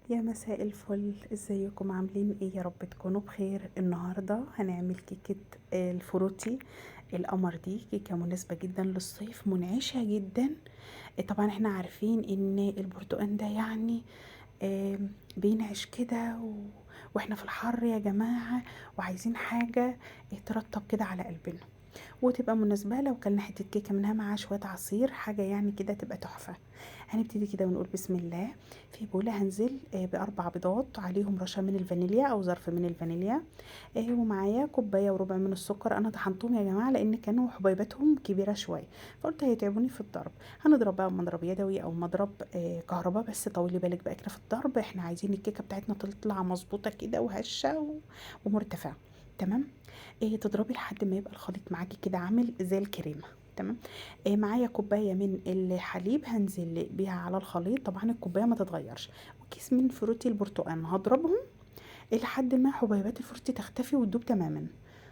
يا مساء الفل، ازيكم؟ عاملين ايه؟ يا رب تكونوا بخير. النهارده هنعمل كيكه الفروتي القمر. دي كيكه مناسبه جدا للصيف، منعشه جدا. طبعا احنا عارفين ان البرتقال ده يعني بينعش كده واحنا في الحر يا جماعه، وعايزين حاجه ترطب كده على قلبنا، وتبقى مناسبة لو كلنا حتة كيكة منها مع شوية عصير، حاجة يعني كده تبقى تحفة. هنبتدي كده ونقول بسم الله. في بولة هنزل بأربع بيضات، عليهم رشة من الفانيليا أو ظرف من الفانيليا، ومعايا كوباية وربع من السكر. أنا طحنتهم يا جماعة لأن كانوا حبيباتهم كبيرة شوية، فقلت هيتعبوني في الضرب. هنضرب بقى بمضرب يدوي أو مضرب كهرباء، بس طولي بالك بقى كده في الضرب، احنا عايزين الكيكة بتاعتنا تطلع مظبوطة كده وهشة ومرتفعة. تمام. تضربي لحد ما يبقى الخليط معاكي كده عامل زي الكريمه. تمام. معايا كوبايه من الحليب هنزل بيها على الخليط، طبعا الكوبايه ما تتغيرش، وكيس من فروتي البرتقال هضربهم لحد ما حبيبات الفروتي تختفي وتدوب تماما.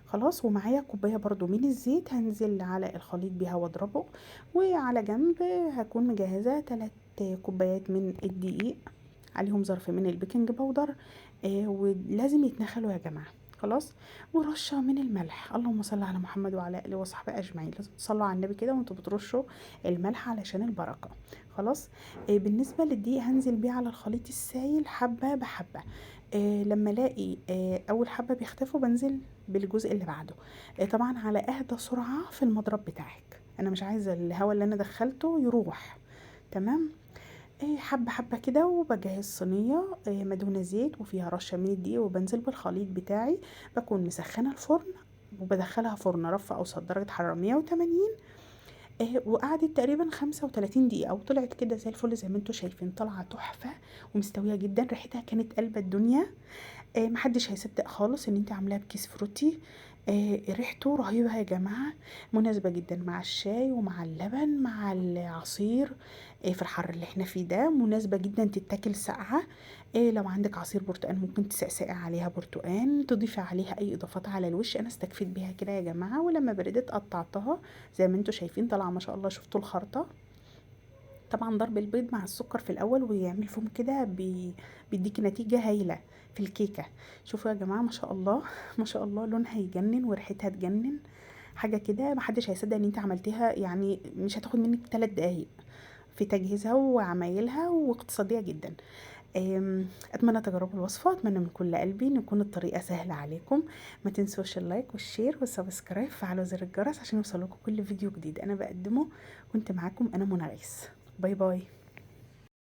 خلاص. ومعايا كوبايه برضو من الزيت هنزل على الخليط بيها واضربه. وعلى جنب هكون مجهزه 3 كوبايات من الدقيق، عليهم ظرف من البيكنج باودر، ولازم يتنخلوا يا جماعه. خلاص. ورشه من الملح. اللهم صل على محمد وعلى اله وصحبه اجمعين. لازم تصلوا على النبي كده وانتوا بترشوا الملح علشان البركه. خلاص. بالنسبه للدقيق هنزل بيه على الخليط السايل حبه بحبه. لما الاقي اول حبه بيختفوا بنزل بالجزء اللي بعده. طبعا على اهدى سرعه في المضرب بتاعك، انا مش عايزه الهواء اللي انا دخلته يروح. تمام. حبة حبة كده، وبجهز صينية مدهونة زيت وفيها رشة من الدقيق، وبنزل بالخليط بتاعي. بكون مسخنة الفرن وبدخلها فرن رف أوسط درجة حرارة 180. وقعدت تقريبا 35 دقيقة وطلعت كده زي الفل، زي ما انتوا شايفين طالعة تحفة ومستوية جدا. ريحتها كانت قلب الدنيا. محدش هيصدق خالص ان انت عاملاها بكيس فروتي. ريحته رهيبة يا جماعة، مناسبة جدا مع الشاي ومع اللبن مع العصير. في الحر اللي احنا فيه ده مناسبة جدا تتاكل ساقعة. لو عندك عصير برتقال ممكن تسقسقي عليها برتقال، تضيفي عليها اي اضافات على الوش. انا استكفيت بيها كده يا جماعة، ولما بردت قطعتها زي ما انتوا شايفين طالعة ما شاء الله. شفتوا الخرطة؟ طبعا ضرب البيض مع السكر في الاول ويعمل فوم كده بيديكي نتيجه هايله في الكيكه. شوفوا يا جماعه ما شاء الله ما شاء الله، لونها يجنن وريحتها تجنن. حاجه كده محدش هيصدق ان انت عملتيها، يعني مش هتاخد منك 3 دقايق في تجهيزها وعمايلها، واقتصاديه جدا. اتمنى تجربوا الوصفه، اتمنى من كل قلبي ان تكون الطريقه سهله عليكم. ما تنسوش اللايك والشير والسبسكرايب، فعلوا زر الجرس عشان يوصلكم كل فيديو جديد انا بقدمه. كنت معاكم انا منى غيث. باي باي.